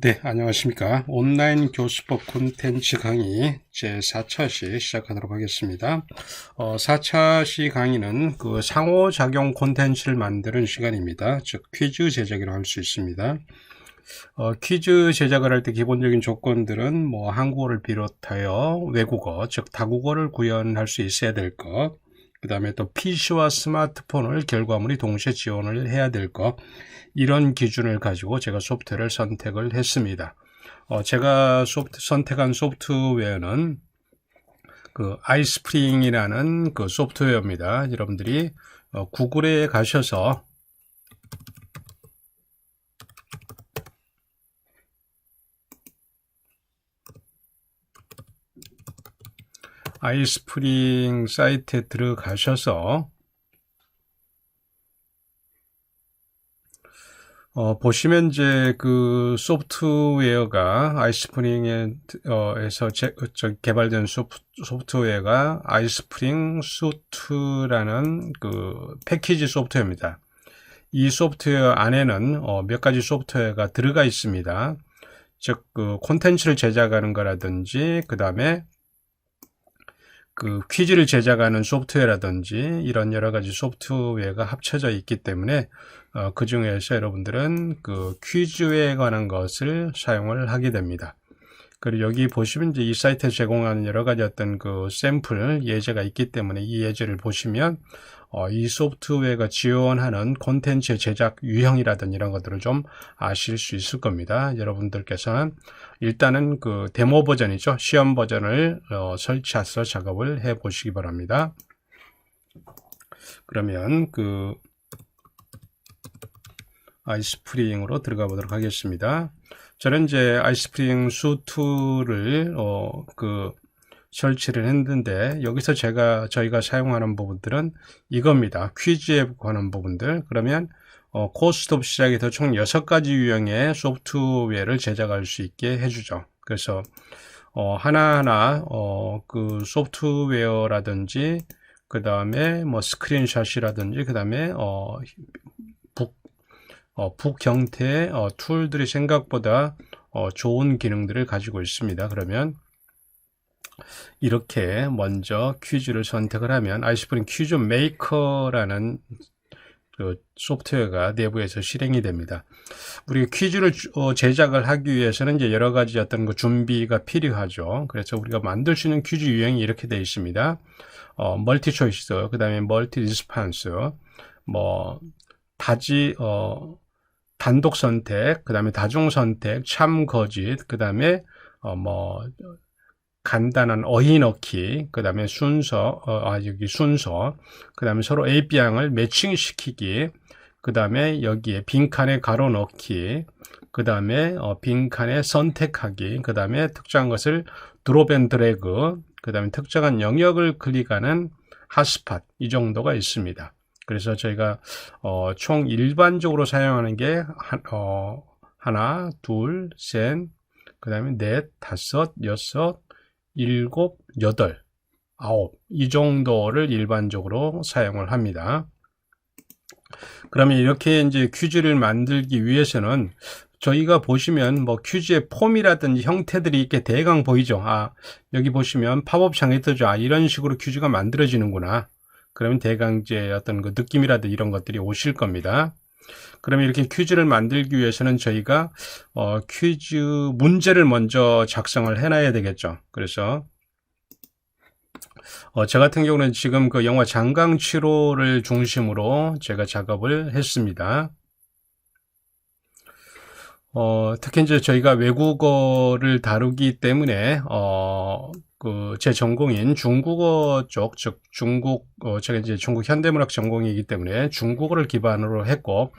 네, 안녕하십니까. 온라인 교수법 콘텐츠 강의 제4차시 시작하도록 하겠습니다. 4차시 강의는 그 상호작용 콘텐츠를 만드는 시간입니다. 즉, 퀴즈 제작이라고 할 수 있습니다. 퀴즈 제작을 할 때 기본적인 조건들은 뭐 한국어를 비롯하여 외국어, 즉 다국어를 구현할 수 있어야 될 것, 그 다음에 또 PC와 스마트폰을 결과물이 동시에 지원을 해야 될 것, 이런 기준을 가지고 제가 소프트웨어를 선택을 했습니다. 제가 선택한 소프트웨어는 그 아이스프링이라는 그 소프트웨어입니다. 여러분들이 구글에 가셔서 아이스프링 사이트에 들어가셔서 보시면 이제 그 소프트웨어가 아이스프링에서 개발된 소프트웨어가 아이스프링 수트라는 그 패키지 소프트웨어입니다. 이 소프트웨어 안에는 몇 가지 소프트웨어가 들어가 있습니다. 즉, 그 콘텐츠를 제작하는 거라든지, 그 다음에 그 퀴즈를 제작하는 소프트웨어라든지 이런 여러 가지 소프트웨어가 합쳐져 있기 때문에 그 중에서 여러분들은 그 퀴즈에 관한 것을 사용을 하게 됩니다. 그리고 여기 보시면 이제 이 사이트에 제공하는 여러 가지 어떤 그 샘플 예제가 있기 때문에 이 예제를 보시면 이 소프트웨어가 지원하는 콘텐츠의 제작 유형이라든지 이런 것들을 좀 아실 수 있을 겁니다. 여러분들께서는 일단은 그 데모 버전이죠. 시험 버전을 설치해서 작업을 해 보시기 바랍니다. 그러면 그 아이스프링으로 들어가 보도록 하겠습니다. 저는 이제 아이스프링 수트를 설치를 했는데 여기서 저희가 사용하는 부분들은 이겁니다. 퀴즈에 관한 부분들. 그러면 코스트부터 시작해서 총 6가지 유형의 소프트웨어를 제작할 수 있게 해주죠. 그래서 하나하나 그 소프트웨어라든지 그 다음에 뭐 스크린샷이라든지 그 다음에 북 형태의 툴들이 생각보다 좋은 기능들을 가지고 있습니다. 그러면 이렇게 먼저 퀴즈를 선택을 하면 아이스프링 퀴즈 메이커라는 그 소프트웨어가 내부에서 실행이 됩니다. 우리가 퀴즈를 제작을 하기 위해서는 이제 여러 가지 어떤 그 준비가 필요하죠. 그래서 우리가 만들 수 있는 퀴즈 유형이 이렇게 되어 있습니다. 멀티 초이스, 그 다음에 멀티 리스판스, 뭐 단독 선택, 그 다음에 다중 선택, 참 거짓, 그 다음에 뭐 간단한 어휘 넣기, 그 다음에 순서, 그 다음에 서로 A, B양을 매칭시키기, 그 다음에 여기에 빈칸에 가로 넣기, 그 다음에 빈칸에 선택하기, 그 다음에 특정한 것을 드롭 앤 드래그, 그 다음에 특정한 영역을 클릭하는 핫스팟, 이 정도가 있습니다. 그래서 저희가 총 일반적으로 사용하는 게 하나, 둘, 셋, 그 다음에 넷, 다섯, 여섯, 일곱, 여덟, 아홉, 이 정도를 일반적으로 사용을 합니다. 그러면 이렇게 이제 퀴즈를 만들기 위해서는 저희가 보시면 뭐 퀴즈의 폼이라든지 형태들이 이렇게 대강 보이죠. 여기 보시면 팝업 창에 뜨죠. 이런 식으로 퀴즈가 만들어지는구나. 그러면 대강 이제 어떤 그 느낌이라든지 이런 것들이 오실 겁니다. 그러면 이렇게 퀴즈를 만들기 위해서는 저희가 퀴즈 문제를 먼저 작성을 해놔야 되겠죠. 그래서 저 같은 경우는 지금 그 영화 장강치로를 중심으로 제가 작업을 했습니다. 특히 이제 저희가 외국어를 다루기 때문에 제 전공인 중국어 쪽, 즉 제가 이제 중국 현대문학 전공이기 때문에 중국어를 기반으로 했고,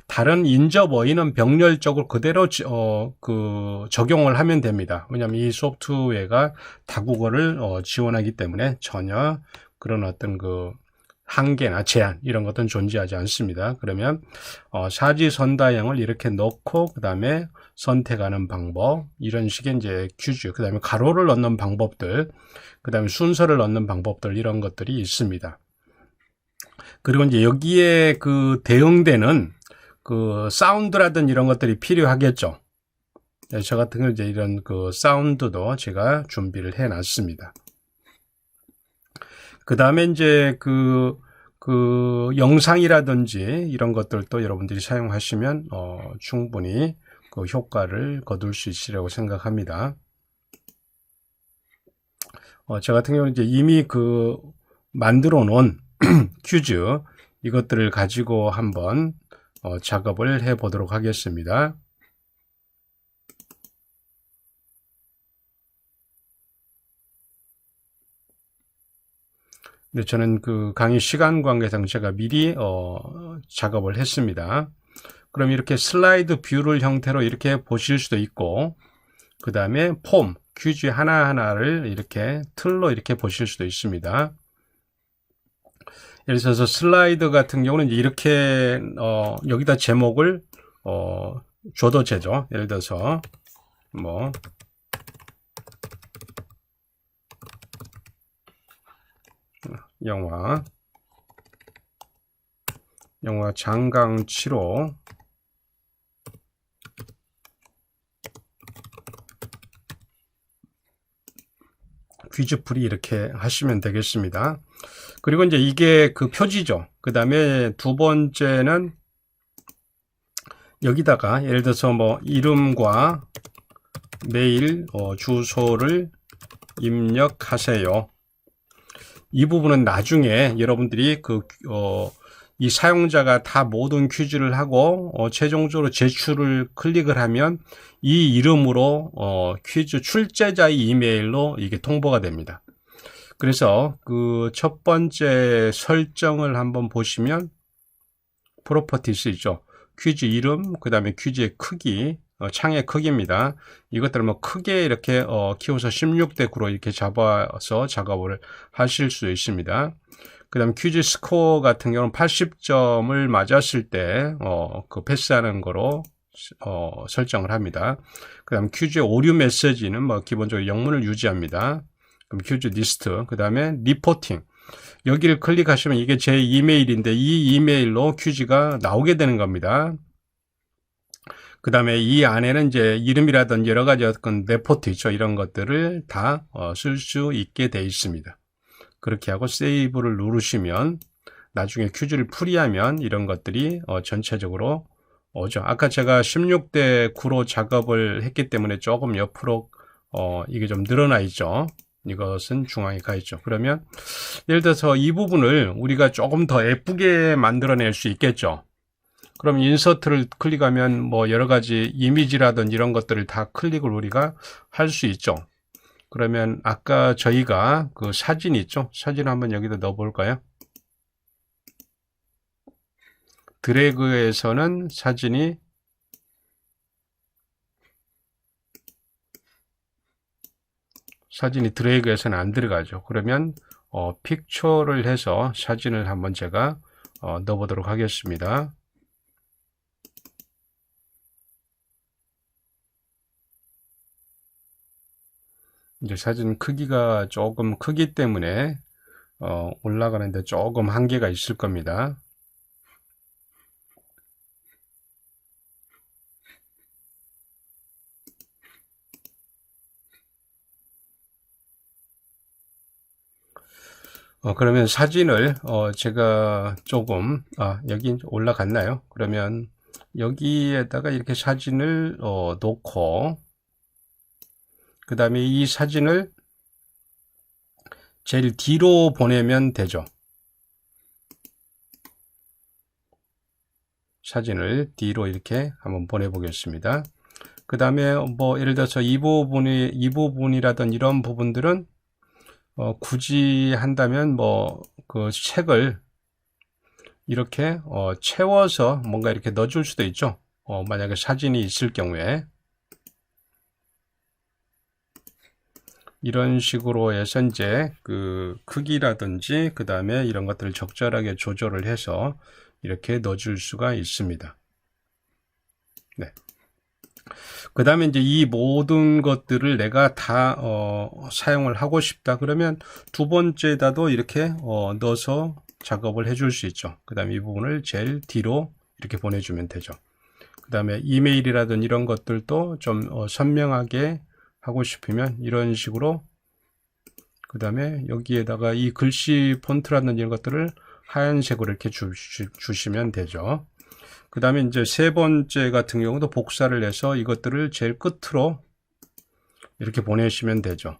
다른 인접 어휘는 병렬적으로 그대로 적용을 하면 됩니다. 왜냐하면 이 소프트웨어가 다국어를 지원하기 때문에 전혀 그런 어떤 그 한계나 제한 이런 것들은 존재하지 않습니다. 그러면 사지선다형을 이렇게 넣고 그 다음에 선택하는 방법, 이런 식의 이제 퀴즈, 그 다음에 가로를 넣는 방법들, 그 다음에 순서를 넣는 방법들, 이런 것들이 있습니다. 그리고 이제 여기에 그 대응되는 그 사운드라든 이런 것들이 필요하겠죠. 저 같은 경우 이제 이런 그 사운드도 제가 준비를 해 놨습니다. 그 다음에 이제 그 영상이라든지 이런 것들도 여러분들이 사용하시면 충분히 그 효과를 거둘 수 있으리라고 생각합니다. 저 같은 경우는 이제 이미 그 만들어 놓은 퀴즈 이것들을 가지고 한번 작업을 해 보도록 하겠습니다. 네, 저는 그 강의 시간 관계상 제가 미리 작업을 했습니다. 그럼 이렇게 슬라이드 뷰를 형태로 이렇게 보실 수도 있고, 그 다음에 폼, 퀴즈 하나하나를 이렇게 틀로 이렇게 보실 수도 있습니다. 예를 들어서 슬라이드 같은 경우는 이렇게 여기다 제목을 줘도 되죠. 예를 들어서 뭐 영화 장강 7호 퀴즈풀이 이렇게 하시면 되겠습니다. 그리고 이제 이게 그 표지죠. 그 다음에 두 번째는 여기다가 예를 들어서 뭐 이름과 메일 주소를 입력하세요. 이 부분은 나중에 여러분들이 이 사용자가 다 모든 퀴즈를 하고 최종적으로 제출을 클릭을 하면 이 이름으로 퀴즈 출제자의 이메일로 이게 통보가 됩니다. 그래서 그 첫 번째 설정을 한번 보시면 프로퍼티스 있죠. 퀴즈 이름, 그 다음에 퀴즈의 크기, 창의 크기입니다. 이것들을 뭐 크게 이렇게 키워서 16대 9로 이렇게 잡아서 작업을 하실 수 있습니다. 그 다음 퀴즈 스코어 같은 경우는 80점을 맞았을 때 그 패스하는 거로 설정을 합니다. 그 다음 퀴즈의 오류 메시지는 뭐 기본적으로 영문을 유지합니다. 그럼 퀴즈 리스트, 그 다음에 리포팅. 여기를 클릭하시면 이게 제 이메일인데 이 이메일로 퀴즈가 나오게 되는 겁니다. 그 다음에 이 안에는 이제 이름이라든지 여러 가지 어떤 레포트 있죠. 이런 것들을 다 쓸 수 있게 되어 있습니다. 그렇게 하고 세이브를 누르시면 나중에 퀴즈를 풀이하면 이런 것들이 전체적으로 오죠. 아까 제가 16대 9로 작업을 했기 때문에 조금 옆으로 이게 좀 늘어나 있죠. 이것은 중앙에 가 있죠. 그러면 예를 들어서 이 부분을 우리가 조금 더 예쁘게 만들어낼 수 있겠죠. 그럼 인서트를 클릭하면 뭐 여러 가지 이미지라든지 이런 것들을 다 클릭을 우리가 할 수 있죠. 그러면 아까 저희가 그 사진 있죠? 사진 한번 여기다 넣어 볼까요? 드래그에서는 사진이 드래그에서는 안 들어가죠. 그러면 픽처를 해서 사진을 한번 제가 넣어 보도록 하겠습니다. 이제 사진 크기가 조금 크기 때문에 올라가는데 조금 한계가 있을 겁니다. 그러면 사진을 제가 조금 여기 올라갔나요? 그러면 여기에다가 이렇게 사진을 놓고 그 다음에 이 사진을 제일 뒤로 보내면 되죠. 사진을 뒤로 이렇게 한번 보내보겠습니다. 그 다음에 뭐 예를 들어서 이 부분이라든 이런 부분들은 굳이 한다면 뭐 그 책을 이렇게 채워서 뭔가 이렇게 넣어줄 수도 있죠. 만약에 사진이 있을 경우에 이런 식으로 해서 이제 그 크기라든지 그 다음에 이런 것들을 적절하게 조절을 해서 이렇게 넣어줄 수가 있습니다. 네. 그 다음에 이제 이 모든 것들을 내가 다 사용을 하고 싶다 그러면 두 번째다도 이렇게 넣어서 작업을 해줄 수 있죠. 그 다음에 이 부분을 제일 뒤로 이렇게 보내주면 되죠. 그 다음에 이메일이라든 이런 것들도 좀 선명하게 하고 싶으면 이런 식으로, 그 다음에 여기에다가 이 글씨 폰트라든 이런 것들을 하얀색으로 이렇게 주시면 되죠. 그 다음에 이제 세 번째 같은 경우도 복사를 해서 이것들을 제일 끝으로 이렇게 보내시면 되죠.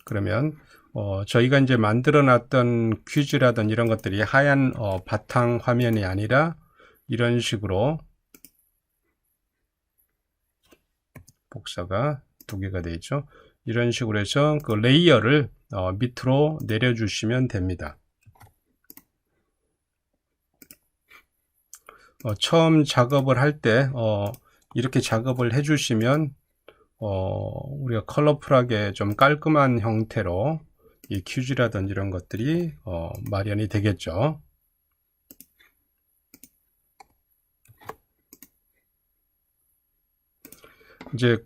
그러면 저희가 이제 만들어 놨던 퀴즈라든 이런 것들이 하얀 바탕 화면이 아니라 이런 식으로 복사가 두 개가 되어 있죠. 이런 식으로 해서 그 레이어를 밑으로 내려주시면 됩니다. 처음 작업을 할 때 이렇게 작업을 해주시면 우리가 컬러풀하게 좀 깔끔한 형태로 이 퀴즈라든지 이런 것들이 마련이 되겠죠. 이제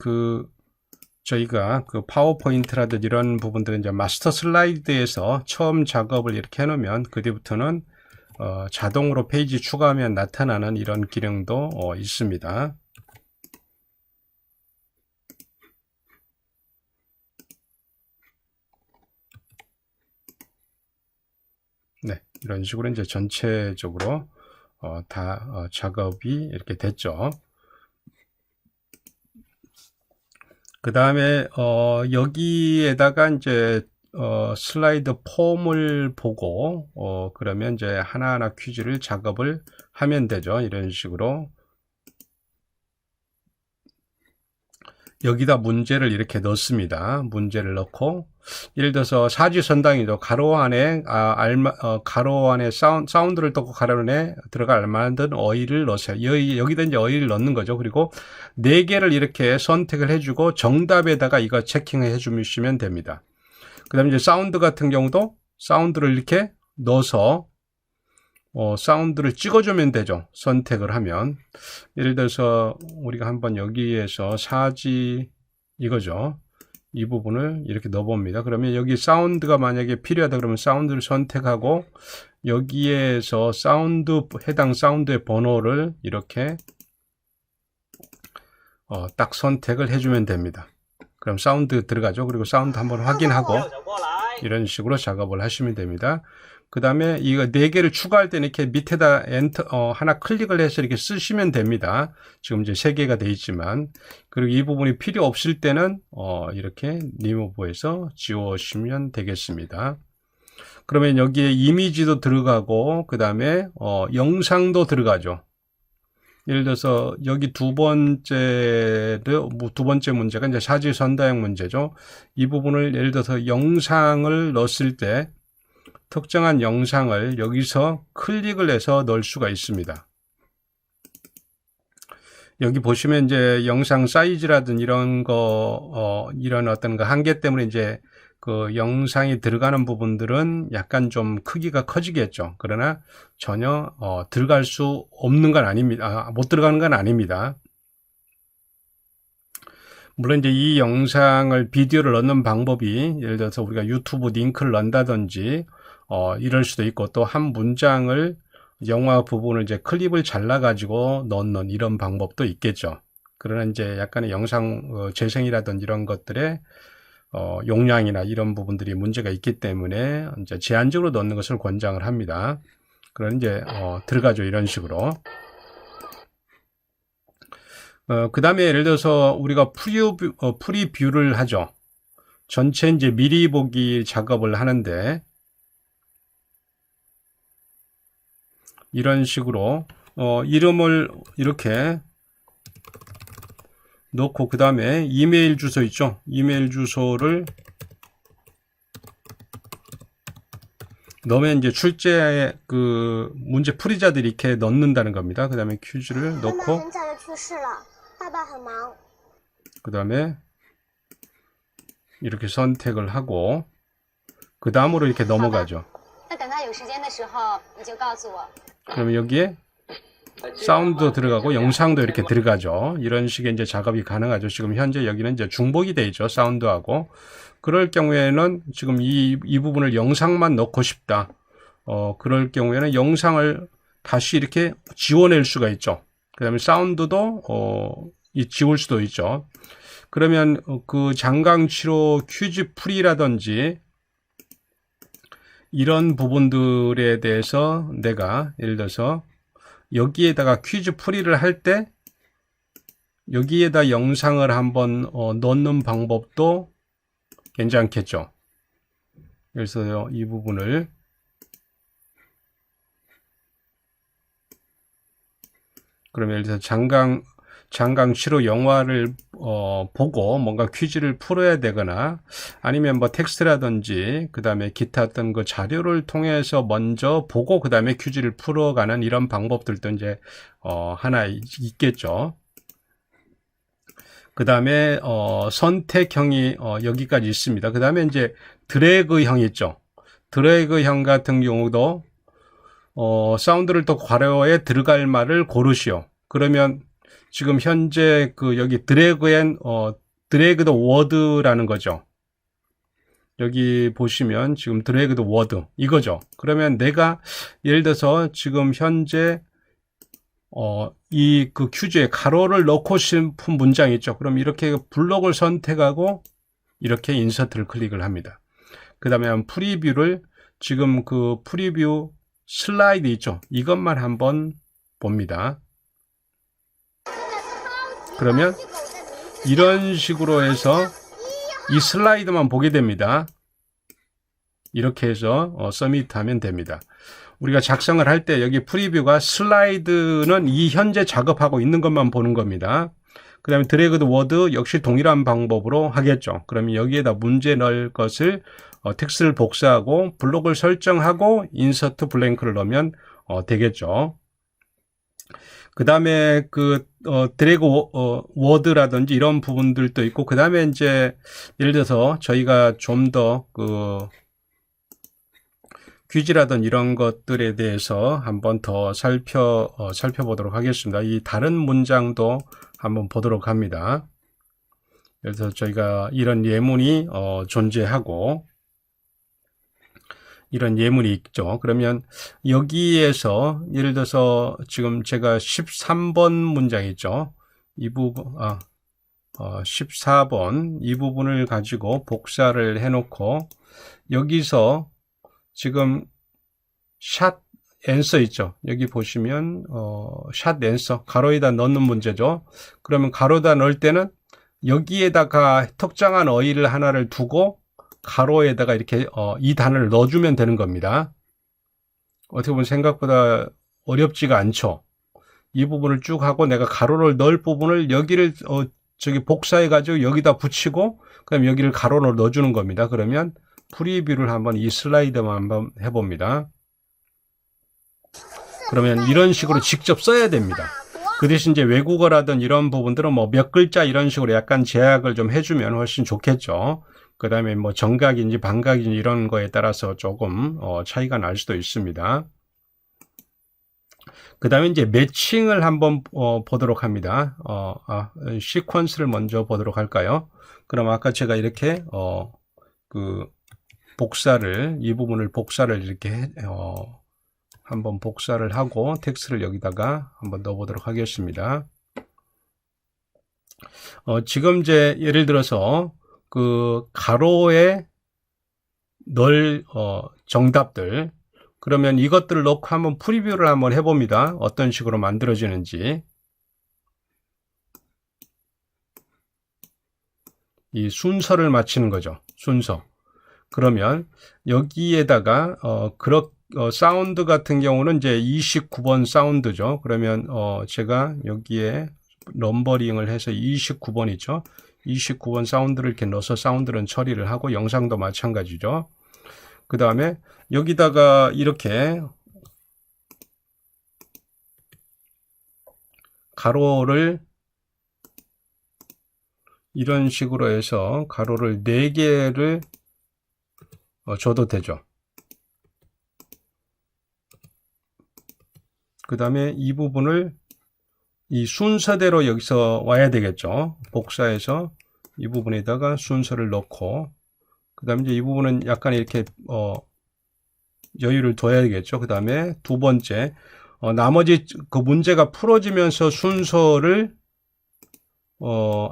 저희가 파워포인트라든지 이런 부분들은 이제 마스터 슬라이드에서 처음 작업을 이렇게 해놓으면 그 뒤부터는 자동으로 페이지 추가하면 나타나는 이런 기능도 있습니다. 네, 이런 식으로 이제 전체적으로 다 작업이 이렇게 됐죠. 그 다음에 여기에다가 이제 슬라이드 폼을 보고 그러면 이제 하나하나 퀴즈를 작업을 하면 되죠. 이런 식으로 여기다 문제를 이렇게 넣습니다. 문제를 넣고 예를 들어서 사지선당이죠. 가로 안에 가로 안에 사운드를 넣고 가로 안에 들어갈 만한 어휘를 넣으세요. 여기다 이제 어휘를 넣는 거죠. 그리고 4개를 이렇게 선택을 해주고 정답에다가 이거 체킹을 해주시면 됩니다. 그 다음에 이제 사운드 같은 경우도 사운드를 이렇게 넣어서 사운드를 찍어주면 되죠. 선택을 하면. 예를 들어서 우리가 한번 여기에서 사지 이거죠. 이 부분을 이렇게 넣어봅니다. 그러면 여기 사운드가 만약에 필요하다 그러면 사운드를 선택하고 여기에서 해당 사운드의 번호를 이렇게 딱 선택을 해주면 됩니다. 그럼 사운드 들어가죠. 그리고 사운드 한번 확인하고 이런 식으로 작업을 하시면 됩니다. 그 다음에 이거 4개를 추가할 때는 이렇게 밑에다 엔터, 하나 클릭을 해서 이렇게 쓰시면 됩니다. 지금 이제 3개가 되어 있지만, 그리고 이 부분이 필요 없을 때는, 이렇게 리무브해서 지워주시면 되겠습니다. 그러면 여기에 이미지도 들어가고, 그 다음에, 영상도 들어가죠. 예를 들어서 여기 두 번째 문제가 이제 사지선다형 문제죠. 이 부분을 예를 들어서 영상을 넣었을 때, 특정한 영상을 여기서 클릭을 해서 넣을 수가 있습니다. 여기 보시면 이제 영상 사이즈라든 이런 이런 어떤 한계 때문에 이제 그 영상이 들어가는 부분들은 약간 좀 크기가 커지겠죠. 그러나 전혀 들어갈 수 없는 건 아닙니다. 못 들어가는 건 아닙니다. 물론 이제 이 영상을 비디오를 넣는 방법이 예를 들어서 우리가 유튜브 링크를 넣는다든지 이럴 수도 있고 또 한 문장을 영화 부분을 이제 클립을 잘라 가지고 넣는 이런 방법도 있겠죠. 그러나 이제 약간의 영상 재생이라든지 이런 것들의 용량이나 이런 부분들이 문제가 있기 때문에 이제 제한적으로 넣는 것을 권장을 합니다. 그런 이제 들어가죠. 이런 식으로. 그 다음에 예를 들어서 우리가 프리뷰를 하죠. 전체 이제 미리 보기 작업을 하는데 이런 식으로 이름을 이렇게 넣고 그 다음에 이메일 주소 있죠. 이메일 주소를 넣으면 이제 출제 그 문제 풀이자들이 이렇게 넣는다는 겁니다. 그 다음에 퀴즈를 넣고 그 다음에 이렇게 선택을 하고 그 다음으로 이렇게 넘어가죠. 그러면 여기에 사운드도 들어가고 영상도 이렇게 들어가죠. 이런 식의 이제 작업이 가능하죠. 지금 현재 여기는 이제 중복이 되어 있죠. 사운드하고. 그럴 경우에는 지금 이 부분을 영상만 넣고 싶다. 그럴 경우에는 영상을 다시 이렇게 지워낼 수가 있죠. 그 다음에 사운드도 지울 수도 있죠. 그러면 그 장강치로 퀴즈 풀이라든지 이런 부분들에 대해서 내가 예를 들어서 여기에다가 퀴즈 풀이를 할 때 여기에다 영상을 한번 넣는 방법도 괜찮겠죠. 그래서 이 부분을 그러면 예를 들어서 장강치로 영화를 보고 뭔가 퀴즈를 풀어야 되거나 아니면 뭐 텍스트라든지 그 다음에 기타 어떤 그 자료를 통해서 먼저 보고 그 다음에 퀴즈를 풀어가는 이런 방법들도 이제 하나 있겠죠. 그 다음에 선택형이 여기까지 있습니다. 그 다음에 이제 드래그형 있죠. 드래그형 같은 경우도 사운드를 또 괄호에 들어갈 말을 고르시오. 그러면 지금 현재 그 여기 드래그드 워드라는 거죠. 여기 보시면 지금 드래그드 워드 이거죠. 그러면 내가 예를 들어서 지금 현재 이 그 퀴즈에 가로를 넣고 싶은 문장이 있죠. 그럼 이렇게 블록을 선택하고 이렇게 인서트를 클릭을 합니다. 그 다음에 프리뷰를 지금 그 프리뷰 슬라이드 있죠. 이것만 한번 봅니다. 그러면 이런 식으로 해서 이 슬라이드만 보게 됩니다. 이렇게 해서 서밋하면 됩니다. 우리가 작성을 할 때 여기 프리뷰가 슬라이드는 이 현재 작업하고 있는 것만 보는 겁니다. 그 다음에 드래그드 워드 역시 동일한 방법으로 하겠죠. 그러면 여기에다 문제 넣을 것을 텍스트를 복사하고 블록을 설정하고 인서트 블랭크를 넣으면 되겠죠. 그 다음에 드래그 워드라든지 이런 부분들도 있고, 그 다음에 이제 예를 들어서 저희가 좀 더 퀴즈라든 이런 것들에 대해서 한번 더 살펴보도록 하겠습니다. 이 다른 문장도 한번 보도록 합니다. 그래서 저희가 이런 예문이 존재하고 이런 예문이 있죠. 그러면 여기에서 예를 들어서 지금 제가 13번 문장 있죠. 이 부분 14번 이 부분을 가지고 복사를 해놓고 여기서 지금 샷 앤서 있죠. 여기 보시면 샷 앤서 가로에다 넣는 문제죠. 그러면 가로에다 넣을 때는 여기에다가 특정한 어휘를 하나를 두고 가로에다가 이렇게 이 단어를 넣어주면 되는 겁니다. 어떻게 보면 생각보다 어렵지가 않죠. 이 부분을 쭉 하고 내가 가로를 넣을 부분을 여기를 저기 복사해 가지고 여기다 붙이고 그다음 여기를 가로로 넣어주는 겁니다. 그러면 프리뷰를 한번 이 슬라이드만 한번 해봅니다. 그러면 이런 식으로 직접 써야 됩니다. 그 대신 이제 외국어라든 이런 부분들은 뭐 몇 글자 이런 식으로 약간 제약을 좀 해주면 훨씬 좋겠죠. 그 다음에 뭐 정각인지 반각인지 이런 거에 따라서 조금 차이가 날 수도 있습니다. 그 다음에 이제 매칭을 한번 보도록 합니다. 시퀀스를 먼저 보도록 할까요? 그럼 아까 제가 이렇게 이 부분을 복사를 이렇게 한번 복사를 하고 텍스트를 여기다가 한번 넣어보도록 하겠습니다. 지금 이제 예를 들어서 그 가로에 넣을 정답들 그러면 이것들을 넣고 한번 프리뷰를 한번 해봅니다. 어떤 식으로 만들어지는지. 이 순서를 맞추는 거죠. 순서. 그러면 여기에다가 사운드 같은 경우는 이제 29번 사운드죠. 그러면 제가 여기에 넘버링을 해서 29번이죠. 29번 사운드를 이렇게 넣어서 사운드는 처리를 하고 영상도 마찬가지죠. 그 다음에 여기다가 이렇게 가로를 이런 식으로 해서 가로를 4개를 줘도 되죠. 그 다음에 이 부분을 이 순서대로 여기서 와야 되겠죠. 복사해서 이 부분에다가 순서를 넣고 그 다음에 이제 이 부분은 약간 이렇게 여유를 둬야 되겠죠. 그 다음에 두 번째 나머지 그 문제가 풀어지면서 순서를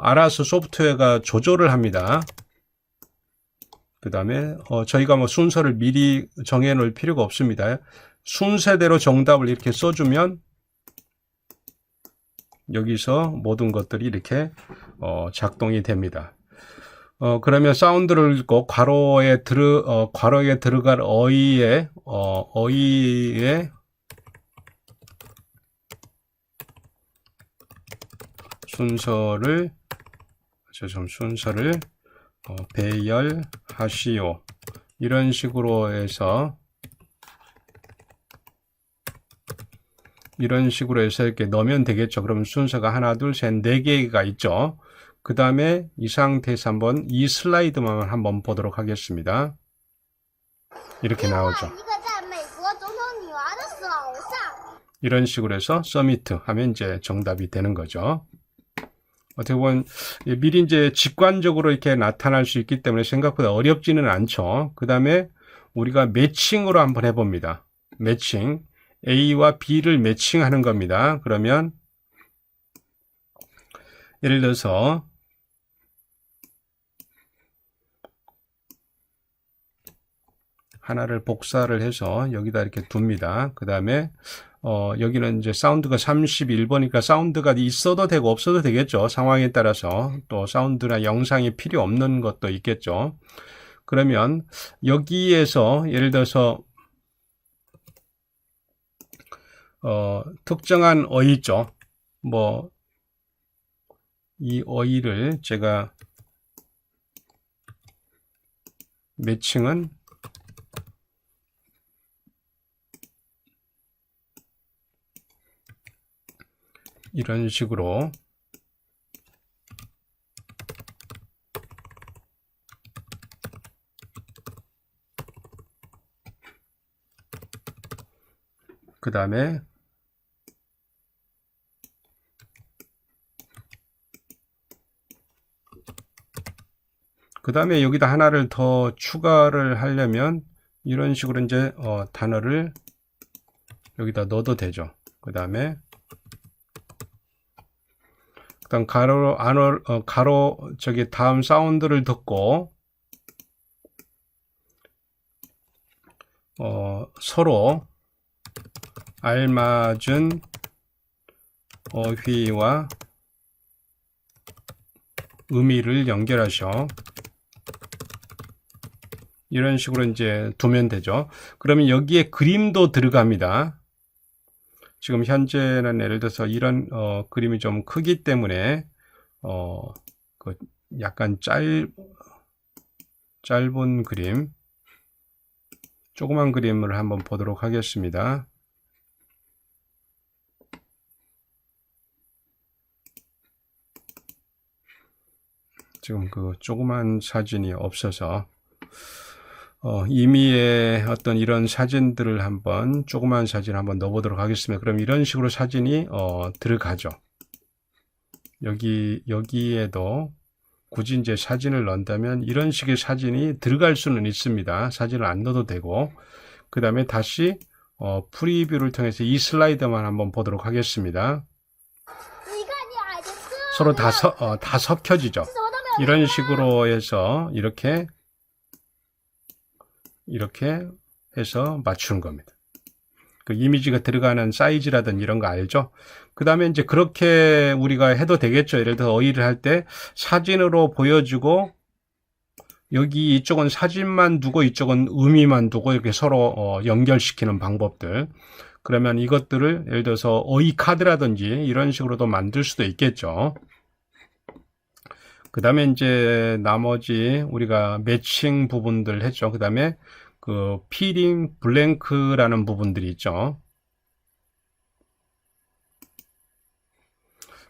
알아서 소프트웨어가 조절을 합니다. 그 다음에 저희가 뭐 순서를 미리 정해 놓을 필요가 없습니다. 순서대로 정답을 이렇게 써주면 여기서 모든 것들이 이렇게 작동이 됩니다. 그러면 사운드를 읽고 괄호에 들어갈 어휘의 순서를 배열하시오. 이런 식으로 해서 이렇게 넣으면 되겠죠. 그럼 순서가 하나, 둘, 셋, 네 개가 있죠. 그 다음에 이 상태에서 한번 이 슬라이드만 한번 보도록 하겠습니다. 이렇게 나오죠. 이런 식으로 해서 서미트 하면 이제 정답이 되는 거죠. 어떻게 보면 미리 이제 직관적으로 이렇게 나타날 수 있기 때문에 생각보다 어렵지는 않죠. 그 다음에 우리가 매칭으로 한번 해봅니다. 매칭. A와 B를 매칭하는 겁니다. 그러면 예를 들어서 하나를 복사를 해서 여기다 이렇게 둡니다. 그 다음에 여기는 이제 사운드가 31번이니까 사운드가 있어도 되고 없어도 되겠죠. 상황에 따라서 또 사운드나 영상이 필요 없는 것도 있겠죠. 그러면 여기에서 예를 들어서 특정한 어휘 있죠. 뭐 이 어휘를 제가 매칭은 이런 식으로 그 다음에 여기다 하나를 더 추가를 하려면 이런 식으로 이제 단어를 여기다 넣어도 되죠. 그 다음에 그다음 다음 사운드를 듣고 서로 알맞은 어휘와 의미를 연결하셔. 이런 식으로 이제 두면 되죠. 그러면 여기에 그림도 들어갑니다. 지금 현재는 예를 들어서 이런 그림이 좀 크기 때문에 그 약간 짧은 그림, 조그만 그림을 한번 보도록 하겠습니다. 지금 그 조그만 사진이 없어서 이미의 어떤 이런 사진들을 조그만 사진 한번 넣어보도록 하겠습니다. 그럼 이런 식으로 사진이 들어가죠. 여기에도 굳이 이제 사진을 넣는다면 이런 식의 사진이 들어갈 수는 있습니다. 사진을 안 넣어도 되고, 그 다음에 다시 프리뷰를 통해서 이 슬라이드만 한번 보도록 하겠습니다. 서로 다 섞여지죠. 이런 식으로 해서 이렇게 해서 맞추는 겁니다. 그 이미지가 들어가는 사이즈라든지 이런 거 알죠? 그 다음에 이제 그렇게 우리가 해도 되겠죠. 예를 들어 어휘를 할 때 사진으로 보여주고 여기 이쪽은 사진만 두고 이쪽은 의미만 두고 이렇게 서로 연결시키는 방법들. 그러면 이것들을 예를 들어서 어휘 카드라든지 이런 식으로도 만들 수도 있겠죠. 그 다음에 이제 나머지 우리가 매칭 부분들 했죠. 그 다음에 그 필링 블랭크라는 부분들이 있죠.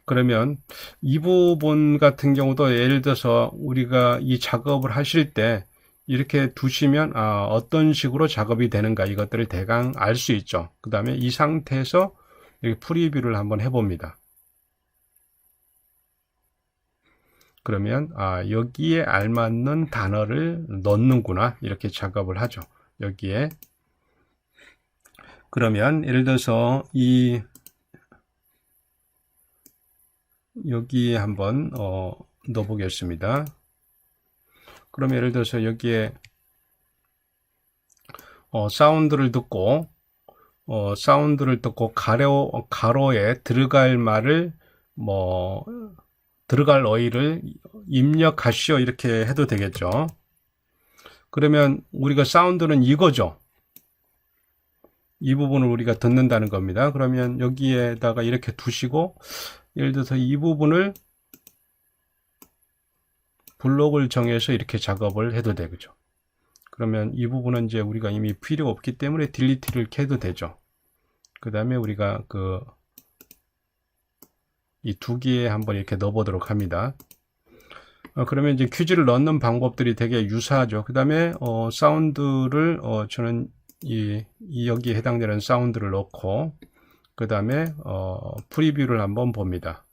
그러면 이 부분 같은 경우도 예를 들어서 우리가 이 작업을 하실 때 이렇게 두시면 어떤 식으로 작업이 되는가 이것들을 대강 알 수 있죠. 그 다음에 이 상태에서 이렇게 프리뷰를 한번 해봅니다. 그러면 여기에 알맞는 단어를 넣는구나 이렇게 작업을 하죠. 여기에 그러면 예를 들어서 여기에 한번 넣어 보겠습니다. 그럼 예를 들어서 여기에 사운드를 듣고 가로에 들어갈 말을 들어갈 어휘를 입력하시오 이렇게 해도 되겠죠. 그러면 우리가 사운드는 이거죠. 이 부분을 우리가 듣는다는 겁니다. 그러면 여기에다가 이렇게 두시고 예를 들어서 이 부분을 블록을 정해서 이렇게 작업을 해도 되죠. 그러면 이 부분은 이제 우리가 이미 필요 없기 때문에 딜리트를 해도 되죠. 그 다음에 우리가 이 두 개에 한번 이렇게 넣어 보도록 합니다. 그러면 이제 퀴즈를 넣는 방법들이 되게 유사하죠. 그 다음에 사운드를 저는 여기에 해당되는 사운드를 넣고 그 다음에 프리뷰를 한번 봅니다.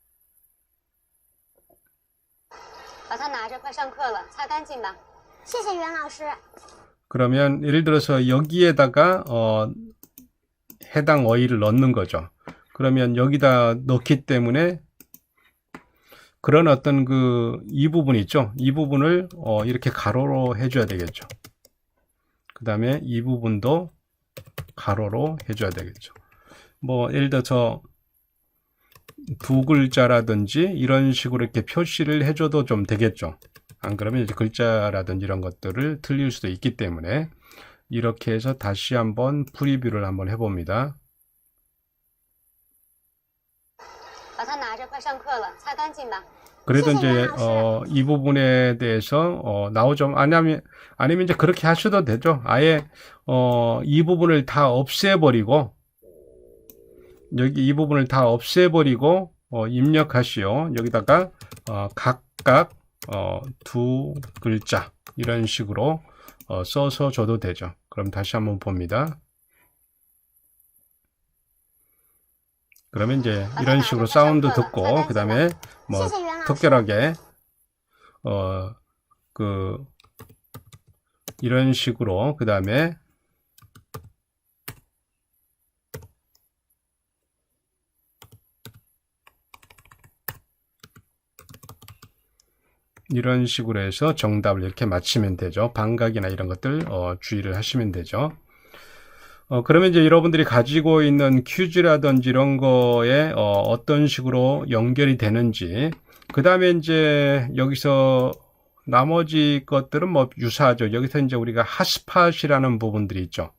그러면 예를 들어서 여기에다가 해당 어휘를 넣는 거죠. 그러면 여기다 넣기 때문에 그런 어떤 이 부분 있죠. 이 부분을 이렇게 가로로 해줘야 되겠죠. 그 다음에 이 부분도 가로로 해줘야 되겠죠. 예를 들어서 두 글자라든지 이런 식으로 이렇게 표시를 해줘도 좀 되겠죠. 안 그러면 이제 글자라든지 이런 것들을 틀릴 수도 있기 때문에 이렇게 해서 다시 한번 프리뷰를 한번 해봅니다. 그래도 이제 이 부분에 대해서 나오죠. 아니면 이제 그렇게 하셔도 되죠. 아예 이 부분을 다 없애버리고 여기 이 부분을 다 없애버리고 입력하시오. 여기다가 각각 두 글자 이런 식으로 써서 줘도 되죠. 그럼 다시 한번 봅니다. 그러면 이제 이런 식으로 사운드 듣고 그 다음에 특별하게 이런 식으로 그 다음에 이런 식으로 해서 정답을 이렇게 맞히면 되죠. 반각이나 이런 것들 주의를 하시면 되죠. 그러면 이제 여러분들이 가지고 있는 퀴즈라든지 이런 거에 어떤 식으로 연결이 되는지 그 다음에 이제 여기서 나머지 것들은 유사하죠. 여기서 이제 우리가 핫스팟이라는 부분들이 있죠.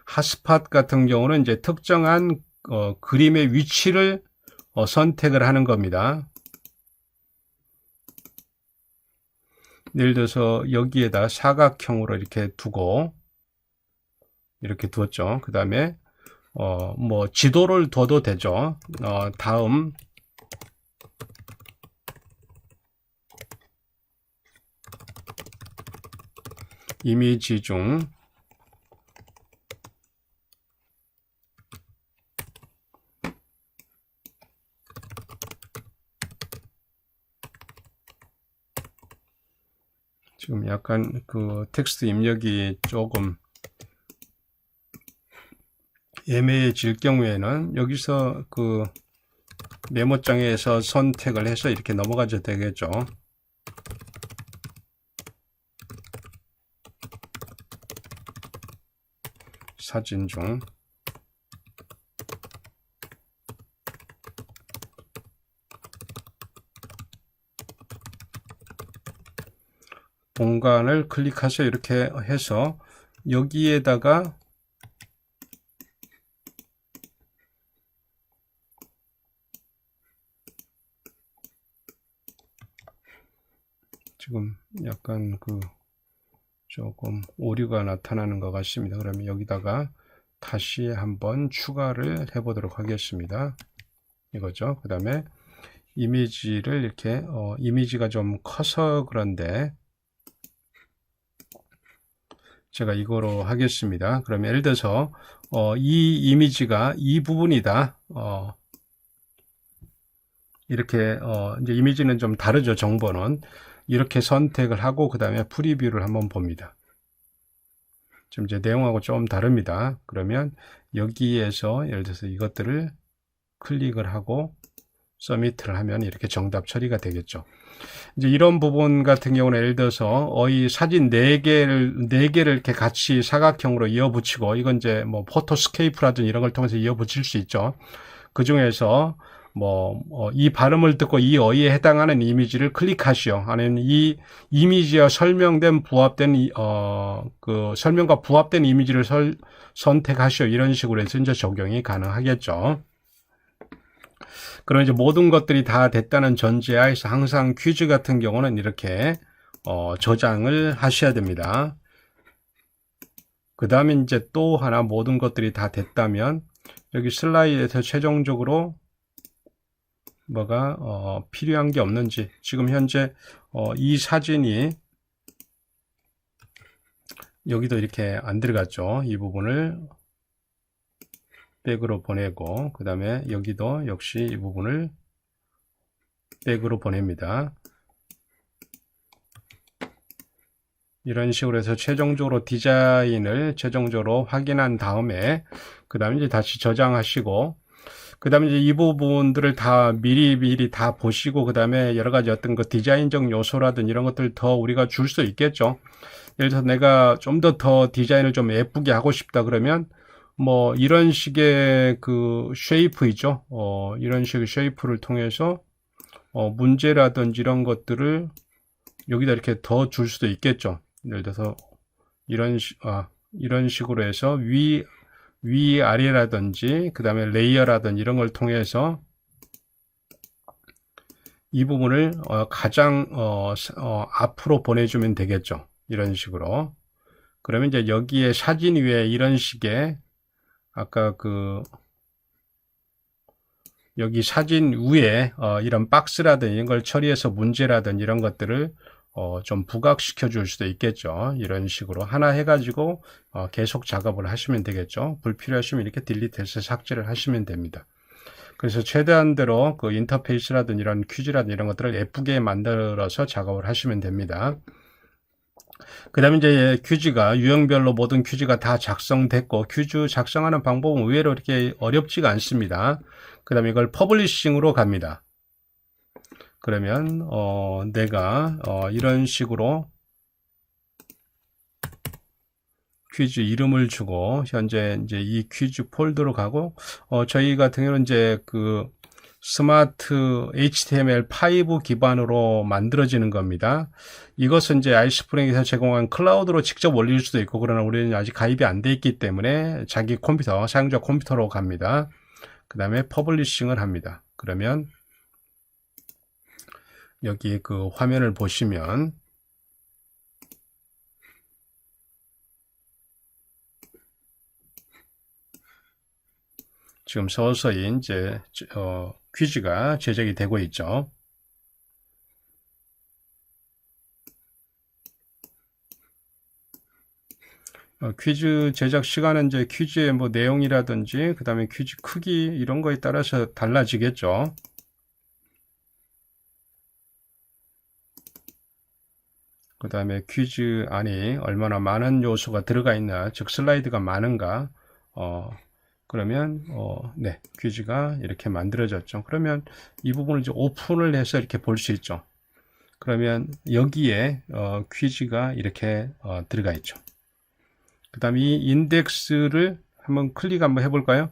핫스팟 같은 경우는 이제 특정한 그림의 위치를 선택을 하는 겁니다. 예를 들어서 여기에다 사각형으로 이렇게 두고 이렇게 두었죠. 그 다음에 지도를 둬도 되죠. 다음 이미지 중 지금 약간 텍스트 입력이 조금 애매해질 경우에는 여기서 메모장에서 선택을 해서 이렇게 넘어가도 되겠죠. 사진 중 공간을 클릭해서 이렇게 해서 여기에다가 지금 약간 조금 오류가 나타나는 것 같습니다. 그러면 여기다가 다시 한번 추가를 해 보도록 하겠습니다. 이거죠. 그 다음에 이미지를 이렇게 이미지가 좀 커서 그런데 제가 이거로 하겠습니다. 그러면 예를 들어서 이 이미지가 이 부분이다. 이렇게 이제 이미지는 좀 다르죠. 정보는 이렇게 선택을 하고 그 다음에 프리뷰를 한번 봅니다. 지금 이제 내용하고 좀 다릅니다. 그러면 여기에서 예를 들어서 이것들을 클릭을 하고 서미트를 하면 이렇게 정답 처리가 되겠죠. 이제 이런 부분 같은 경우는 예를 들어서 사진 4개를 이렇게 같이 사각형으로 이어 붙이고, 이건 이제 뭐 포토스케이프라든지 이런 걸 통해서 이어 붙일 수 있죠. 그 중에서 이 발음을 듣고 이 어휘에 해당하는 이미지를 클릭하시오. 아니면 이 이미지와 부합된 그 설명과 부합된 이미지를 선택하시오. 이런 식으로 해서 이제 적용이 가능하겠죠. 그럼 이제 모든 것들이 다 됐다는 전제하에서 항상 퀴즈 같은 경우는 이렇게 저장을 하셔야 됩니다. 그 다음에 이제 또 하나 모든 것들이 다 됐다면 여기 슬라이드에서 최종적으로 뭐가 필요한 게 없는지, 지금 현재 이 사진이 여기도 이렇게 안 들어갔죠. 이 부분을 백으로 보내고, 그 다음에 여기도 역시 이 부분을 백으로 보냅니다. 이런 식으로 해서 최종적으로 디자인을 최종적으로 확인한 다음에 그 다음에 이제 다시 저장하시고, 그 다음에 이제 이 부분들을 다 미리 다 보시고, 그 다음에 여러 가지 어떤 그 디자인적 요소라든 이런 것들 더 우리가 줄 수 있겠죠. 예를 들어서 내가 좀 더 디자인을 좀 예쁘게 하고 싶다 그러면 뭐 이런 식의 그 쉐이프 있죠. 이런 식의 쉐이프를 통해서 문제라든지 이런 것들을 여기다 이렇게 더 줄 수도 있겠죠. 예를 들어서 이런 식으로 해서 위아래라든지 그 다음에 레이어라든지 이런 걸 통해서 이 부분을 가장 앞으로 보내주면 되겠죠. 이런 식으로. 그러면 이제 여기에 사진 위에 이런 식의 아까 여기 사진 위에 이런 박스라든 이런 걸 처리해서 문제라든 이런 것들을 좀 부각시켜 줄 수도 있겠죠. 이런 식으로 하나 해가지고 계속 작업을 하시면 되겠죠. 불필요하시면 이렇게 딜리트해서 삭제를 하시면 됩니다. 그래서 최대한대로 그 인터페이스라든 이런 퀴즈라든 이런 것들을 예쁘게 만들어서 작업을 하시면 됩니다. 그 다음에 이제 퀴즈가 유형별로 모든 퀴즈가 다 작성됐고, 퀴즈 작성하는 방법은 의외로 이렇게 어렵지가 않습니다. 그 다음에 이걸 퍼블리싱으로 갑니다. 그러면 내가 이런 식으로 퀴즈 이름을 주고, 현재 이제 이 퀴즈 폴더로 가고, 저희 같은 경우는 이제 그 스마트 HTML5 기반으로 만들어지는 겁니다. 이것은 이제 아이스프링에서 제공한 클라우드로 직접 올릴 수도 있고, 그러나 우리는 아직 가입이 안 돼 있기 때문에 자기 컴퓨터, 사용자 컴퓨터로 갑니다. 그 다음에 퍼블리싱을 합니다. 그러면 여기 그 화면을 보시면 지금 서서히 이제 퀴즈가 제작이 되고 있죠. 퀴즈 제작 시간은 이제 퀴즈의 뭐 내용이라든지 그 다음에 퀴즈 크기 이런 거에 따라서 달라지겠죠. 그 다음에 퀴즈 안에 얼마나 많은 요소가 들어가 있나, 즉 슬라이드가 많은가. 그러면 네, 퀴즈가 이렇게 만들어졌죠. 그러면 이 부분을 이제 오픈을 해서 이렇게 볼 수 있죠. 그러면 여기에 퀴즈가 이렇게 들어가 있죠. 그 다음에 이 인덱스를 한번 클릭 한번 해볼까요?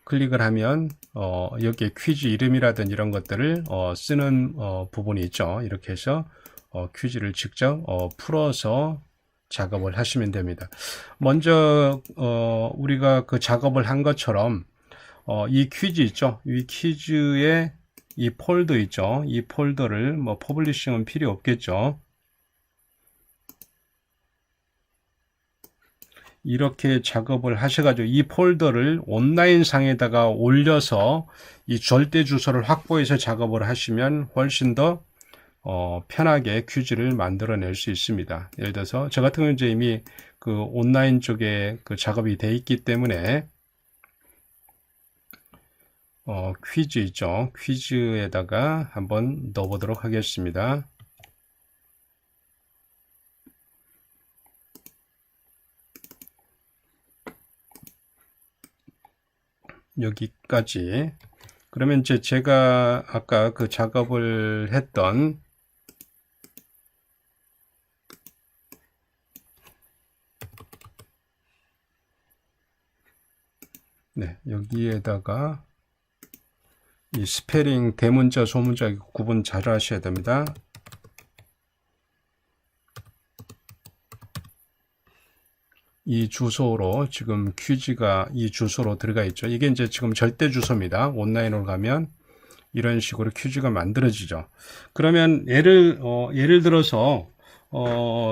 클릭을 하면 여기에 퀴즈 이름이라든 이런 것들을 쓰는 부분이 있죠. 이렇게 해서 퀴즈를 직접 풀어서 작업을 하시면 됩니다. 먼저 우리가 그 작업을 한 것처럼 이 퀴즈 있죠. 이 퀴즈에 이 폴더 있죠. 이 폴더를 뭐 퍼블리싱은 필요 없겠죠. 이렇게 작업을 하셔가지고 이 폴더를 온라인 상에다가 올려서 이 절대 주소를 확보해서 작업을 하시면 훨씬 더 편하게 퀴즈를 만들어낼 수 있습니다. 예를 들어서 저 같은 경우는 이제 이미 그 온라인 쪽에 그 작업이 돼 있기 때문에 퀴즈 있죠. 퀴즈에다가 한번 넣어보도록 하겠습니다. 여기까지. 그러면 이제 제가 아까 그 작업을 했던 여기에다가 이 스페링 대문자 소문자 구분 잘 하셔야 됩니다. 이 주소로 지금 퀴즈가 이 주소로 들어가 있죠. 이게 이제 지금 절대 주소입니다. 온라인으로 가면 이런 식으로 퀴즈가 만들어지죠. 그러면 예를 들어서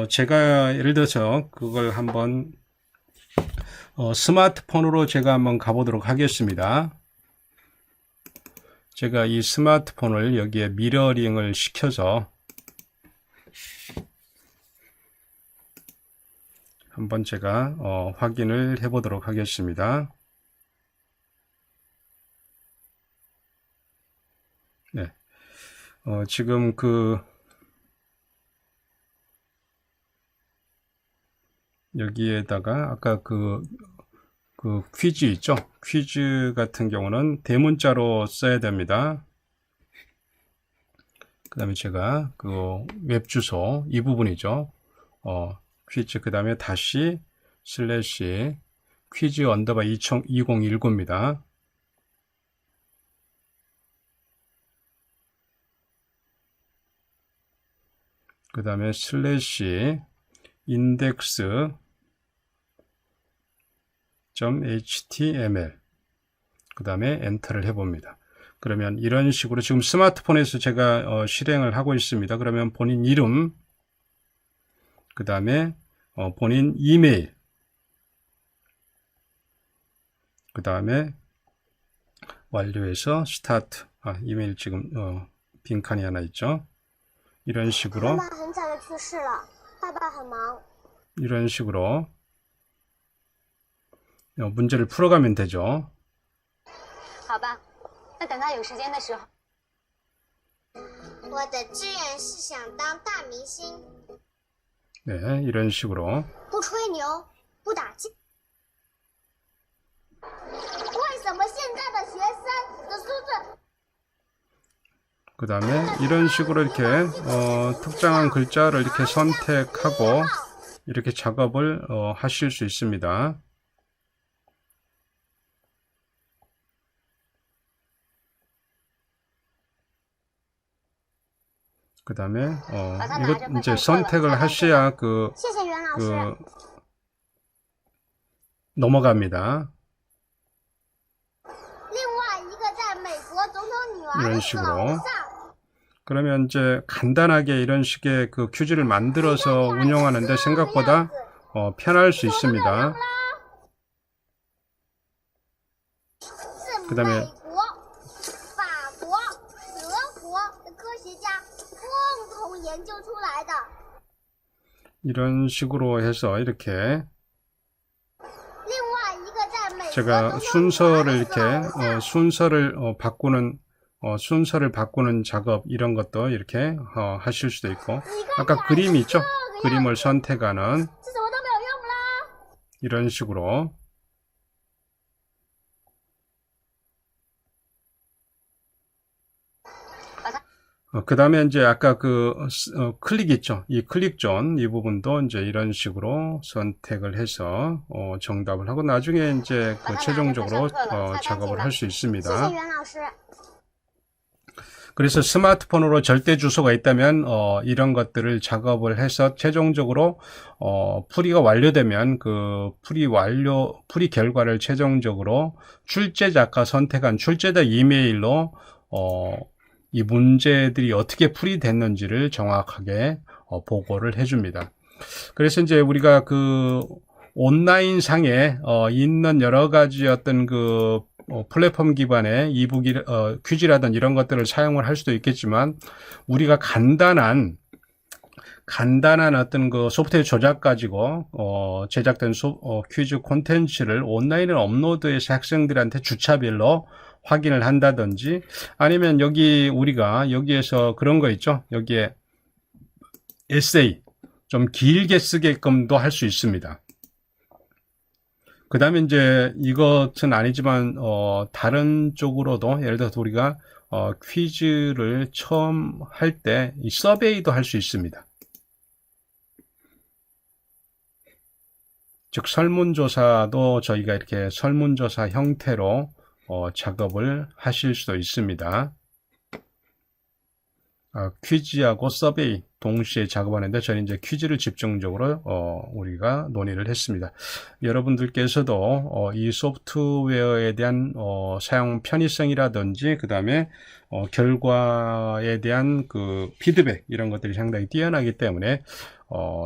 제가 예를 들어서 그걸 한번 스마트폰으로 제가 한번 가보도록 하겠습니다. 제가 이 스마트폰을 여기에 미러링을 시켜서 한번 제가 확인을 해 보도록 하겠습니다. 네. 지금 여기에다가 아까 그 퀴즈 있죠? 퀴즈 같은 경우는 대문자로 써야 됩니다. 그 다음에 제가 그 웹 주소 이 부분이죠. 퀴즈 그 다음에 다시 슬래시 퀴즈 언더바 2019입니다. 그 다음에 슬래시 인덱스 .html 그 다음에 엔터를 해봅니다. 그러면 이런 식으로 지금 스마트폰에서 제가 실행을 하고 있습니다. 그러면 본인 이름 그 다음에 본인 이메일 그 다음에 완료해서 스타트 이메일 지금 빈칸이 하나 있죠. 이런 식으로 이런 식으로 문제를 풀어가면 되죠. 好吧，那等到有时间的时候。我的志愿是想当大明星。 네, 이런 식으로 不吹牛，不打架。为什么现在的学生的素质？ 그 다음에 이런 식으로 이렇게 특정한 글자를 이렇게 선택하고 이렇게 작업을 하실 수 있습니다. 그 다음에 이거 이제 선택을 하셔야 넘어갑니다. 이런 식으로. 그러면 이제 간단하게 이런 식의 그 퀴즈를 만들어서 운영하는데 생각보다 편할 수 있습니다. 그 다음에 이런 식으로 해서 이렇게 제가 순서를 이렇게 순서를 바꾸는 작업 이런 것도 이렇게 하실 수도 있고 아까 그림이 있죠? 그림을 선택하는 이런 식으로 그 다음에 이제 아까 클릭 있죠? 이 클릭 존 이 부분도 이제 이런 식으로 선택을 해서 정답을 하고 나중에 이제 최종적으로 작업을 할 수 있습니다. 그래서 스마트폰으로 절대 주소가 있다면 이런 것들을 작업을 해서 최종적으로 풀이가 완료되면 그 풀이 결과를 최종적으로 출제자가 선택한 출제자 이메일로 이 문제들이 어떻게 풀이됐는지를 정확하게 보고를 해줍니다. 그래서 이제 우리가 그 온라인 상에 있는 여러 가지 어떤 그 플랫폼 기반의 이북 퀴즈라든 이런 것들을 사용을 할 수도 있겠지만 우리가 간단한 어떤 그 소프트웨어 조작 가지고 제작된 퀴즈 콘텐츠를 온라인에 업로드해서 학생들한테 주차별로 확인을 한다든지 아니면 우리가 여기에서 그런 거 있죠. 여기에 에세이 좀 길게 쓰게끔도 할 수 있습니다. 그 다음에 이제 이것은 아니지만, 다른 쪽으로도, 예를 들어서 우리가, 퀴즈를 처음 할 때, 이 서베이도 할 수 있습니다. 즉, 설문조사도 저희가 이렇게 설문조사 형태로, 작업을 하실 수도 있습니다. 퀴즈하고 서베이 동시에 작업하는데 저는 이제 퀴즈를 집중적으로 우리가 논의를 했습니다. 여러분들께서도 이 소프트웨어에 대한 사용 편의성이라든지 그 다음에 결과에 대한 그 피드백 이런 것들이 상당히 뛰어나기 때문에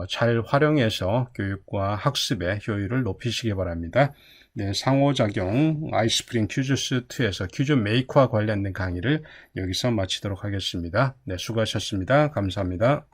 잘 활용해서 교육과 학습의 효율을 높이시기 바랍니다. 네, 상호작용 아이스프링 퀴즈스2에서 퀴즈 메이커와 관련된 강의를 여기서 마치도록 하겠습니다. 네, 수고하셨습니다. 감사합니다.